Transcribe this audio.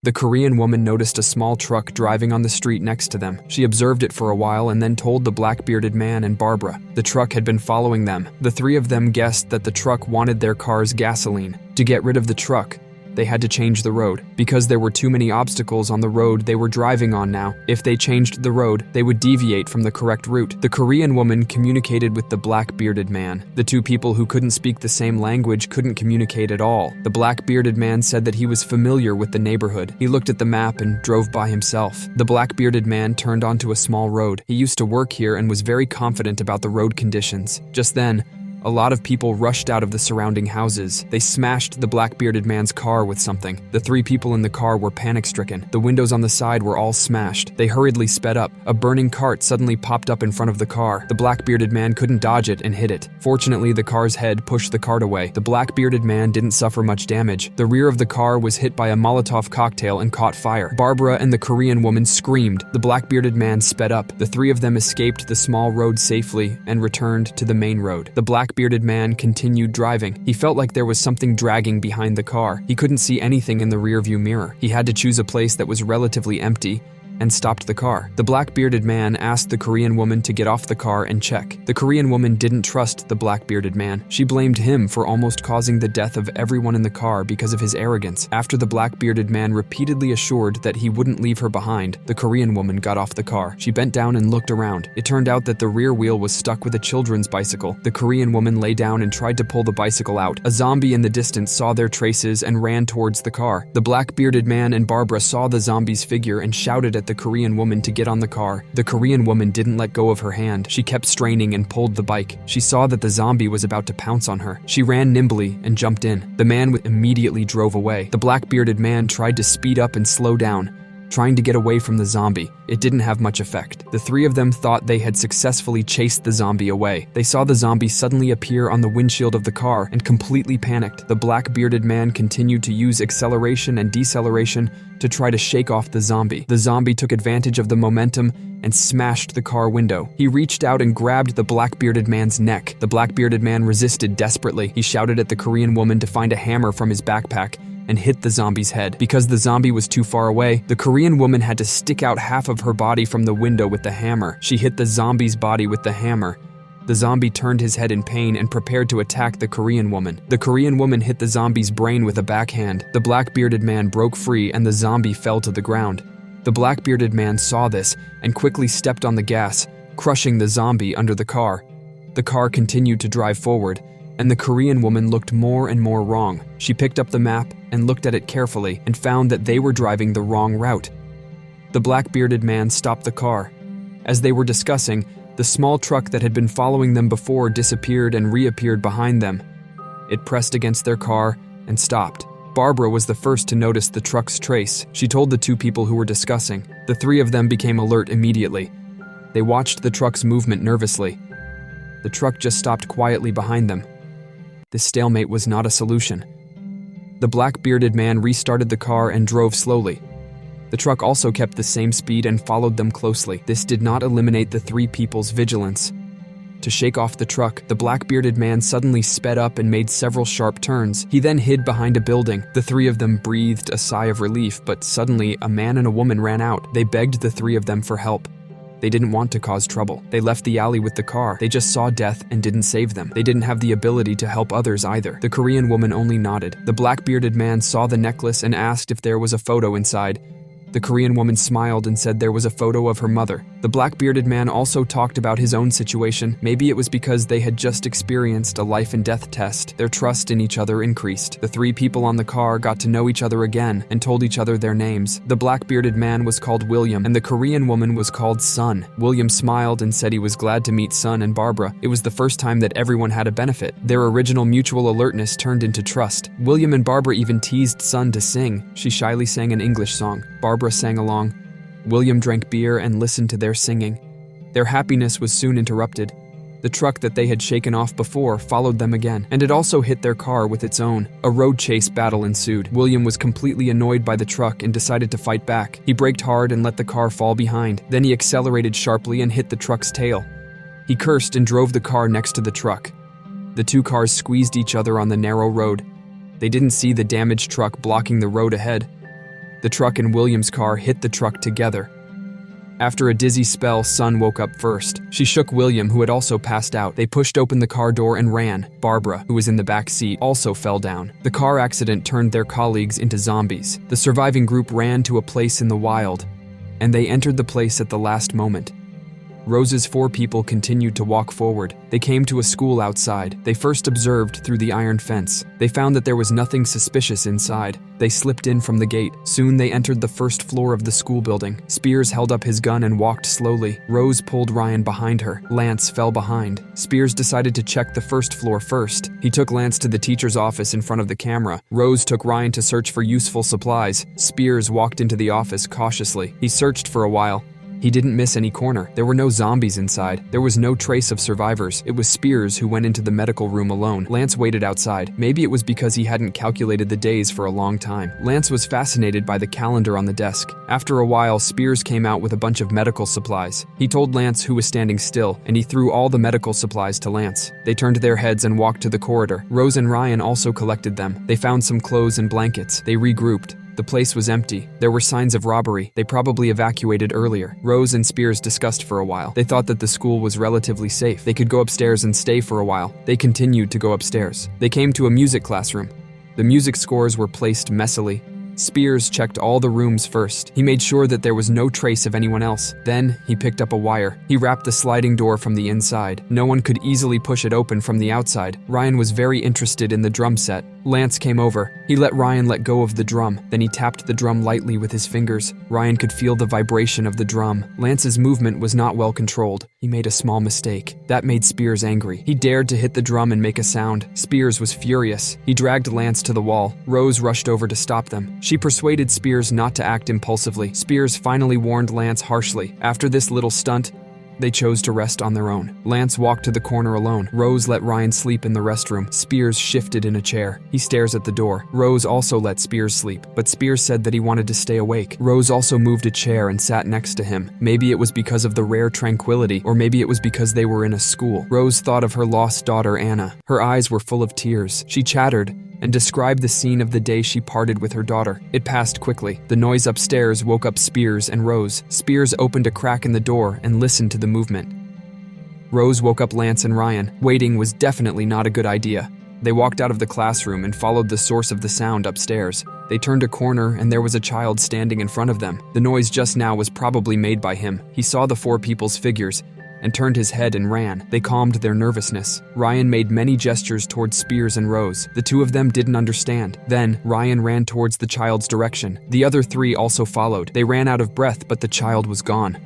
The Korean woman noticed a small truck driving on the street next to them. She observed it for a while and then told the black-bearded man and Barbara. The truck had been following them. The three of them guessed that the truck wanted their car's gasoline. To get rid of the truck, they had to change the road. Because there were too many obstacles on the road they were driving on now, if they changed the road, they would deviate from the correct route. The Korean woman communicated with the black-bearded man. The two people who couldn't speak the same language couldn't communicate at all. The black-bearded man said that he was familiar with the neighborhood. He looked at the map and drove by himself. The black-bearded man turned onto a small road. He used to work here and was very confident about the road conditions. Just then, a lot of people rushed out of the surrounding houses. They smashed the black-bearded man's car with something. The three people in the car were panic-stricken. The windows on the side were all smashed. They hurriedly sped up. A burning cart suddenly popped up in front of the car. The black-bearded man couldn't dodge it and hit it. Fortunately, the car's head pushed the cart away. The black-bearded man didn't suffer much damage. The rear of the car was hit by a Molotov cocktail and caught fire. Barbara and the Korean woman screamed. The black-bearded man sped up. The three of them escaped the small road safely and returned to the main road. The black-bearded man continued driving. He felt like there was something dragging behind the car. He couldn't see anything in the rearview mirror. He had to choose a place that was relatively empty and stopped the car. The black-bearded man asked the Korean woman to get off the car and check. The Korean woman didn't trust the black-bearded man. She blamed him for almost causing the death of everyone in the car because of his arrogance. After the black-bearded man repeatedly assured that he wouldn't leave her behind, the Korean woman got off the car. She bent down and looked around. It turned out that the rear wheel was stuck with a children's bicycle. The Korean woman lay down and tried to pull the bicycle out. A zombie in the distance saw their traces and ran towards the car. The black-bearded man and Barbara saw the zombie's figure and shouted at the Korean woman to get on the car. The Korean woman didn't let go of her hand. She kept straining and pulled the bike. She saw that the zombie was about to pounce on her. She ran nimbly and jumped in. The man immediately drove away. The black-bearded man tried to speed up and slow down, trying to get away from the zombie. It didn't have much effect. The three of them thought they had successfully chased the zombie away. They saw the zombie suddenly appear on the windshield of the car and completely panicked. The black-bearded man continued to use acceleration and deceleration to try to shake off the zombie. The zombie took advantage of the momentum and smashed the car window. He reached out and grabbed the black-bearded man's neck. The black-bearded man resisted desperately. He shouted at the Korean woman to find a hammer from his backpack and hit the zombie's head. Because the zombie was too far away, the Korean woman had to stick out half of her body from the window with the hammer. She hit the zombie's body with the hammer. The zombie turned his head in pain and prepared to attack the Korean woman. The Korean woman hit the zombie's brain with a backhand. The black-bearded man broke free and the zombie fell to the ground. The black-bearded man saw this and quickly stepped on the gas, crushing the zombie under the car. The car continued to drive forward, and the Korean woman looked more and more wrong. She picked up the map and looked at it carefully and found that they were driving the wrong route. The black-bearded man stopped the car. As they were discussing, the small truck that had been following them before disappeared and reappeared behind them. It pressed against their car and stopped. Barbara was the first to notice the truck's trace. She told the two people who were discussing. The three of them became alert immediately. They watched the truck's movement nervously. The truck just stopped quietly behind them. This stalemate was not a solution. The black-bearded man restarted the car and drove slowly. The truck also kept the same speed and followed them closely. This did not eliminate the three people's vigilance. To shake off the truck, the black-bearded man suddenly sped up and made several sharp turns. He then hid behind a building. The three of them breathed a sigh of relief, but suddenly a man and a woman ran out. They begged the three of them for help. They didn't want to cause trouble. They left the alley with the car. They just saw death and didn't save them. They didn't have the ability to help others either. The Korean woman only nodded. The black-bearded man saw the necklace and asked if there was a photo inside. The Korean woman smiled and said there was a photo of her mother. The black-bearded man also talked about his own situation. Maybe it was because they had just experienced a life and death test. Their trust in each other increased. The three people on the car got to know each other again and told each other their names. The black-bearded man was called William and the Korean woman was called Sun. William smiled and said he was glad to meet Sun and Barbara. It was the first time that everyone had a benefit. Their original mutual alertness turned into trust. William and Barbara even teased Sun to sing. She shyly sang an English song. Barbara sang along. William drank beer and listened to their singing. Their happiness was soon interrupted. The truck that they had shaken off before followed them again, and it also hit their car with its own. A road chase battle ensued. William was completely annoyed by the truck and decided to fight back. He braked hard and let the car fall behind. Then he accelerated sharply and hit the truck's tail. He cursed and drove the car next to the truck. The two cars squeezed each other on the narrow road. They didn't see the damaged truck blocking the road ahead. The truck and William's car hit the truck together. After a dizzy spell, Sun woke up first. She shook William, who had also passed out. They pushed open the car door and ran. Barbara, who was in the back seat, also fell down. The car accident turned their colleagues into zombies. The surviving group ran to a place in the wild, and they entered the place at the last moment. Rose's 4 people continued to walk forward. They came to a school outside. They first observed through the iron fence. They found that there was nothing suspicious inside. They slipped in from the gate. Soon they entered the first floor of the school building. Spears held up his gun and walked slowly. Rose pulled Ryan behind her. Lance fell behind. Spears decided to check the first floor first. He took Lance to the teacher's office in front of the camera. Rose took Ryan to search for useful supplies. Spears walked into the office cautiously. He searched for a while. He didn't miss any corner. There were no zombies inside. There was no trace of survivors. It was Spears who went into the medical room alone. Lance waited outside. Maybe it was because he hadn't calculated the days for a long time. Lance was fascinated by the calendar on the desk. After a while, Spears came out with a bunch of medical supplies. He told Lance who was standing still, and he threw all the medical supplies to Lance. They turned their heads and walked to the corridor. Rose and Ryan also collected them. They found some clothes and blankets. They regrouped. The place was empty. There were signs of robbery. They probably evacuated earlier. Rose and Spears discussed for a while. They thought that the school was relatively safe. They could go upstairs and stay for a while. They continued to go upstairs. They came to a music classroom. The music scores were placed messily. Spears checked all the rooms first. He made sure that there was no trace of anyone else. Then, he picked up a wire. He wrapped the sliding door from the inside. No one could easily push it open from the outside. Ryan was very interested in the drum set. Lance came over. He let Ryan let go of the drum. Then he tapped the drum lightly with his fingers. Ryan could feel the vibration of the drum. Lance's movement was not well controlled. He made a small mistake. That made Spears angry. He dared to hit the drum and make a sound. Spears was furious. He dragged Lance to the wall. Rose rushed over to stop them. She persuaded Spears not to act impulsively. Spears finally warned Lance harshly. After this little stunt, they chose to rest on their own. Lance walked to the corner alone. Rose let Ryan sleep in the restroom. Spears shifted in a chair. He stares at the door. Rose also let Spears sleep, but Spears said that he wanted to stay awake. Rose also moved a chair and sat next to him. Maybe it was because of the rare tranquility, or maybe it was because they were in a school. Rose thought of her lost daughter, Anna. Her eyes were full of tears. She chattered and described the scene of the day she parted with her daughter. It passed quickly. The noise upstairs woke up Spears and Rose. Spears opened a crack in the door and listened to the movement. Rose woke up Lance and Ryan. Waiting was definitely not a good idea. They walked out of the classroom and followed the source of the sound upstairs. They turned a corner and there was a child standing in front of them. The noise just now was probably made by him. He saw the 4 people's figures and turned his head and ran. They calmed their nervousness. Ryan made many gestures towards Spears and Rose. The 2 of them didn't understand. Then, Ryan ran towards the child's direction. The other 3 also followed. They ran out of breath, but the child was gone.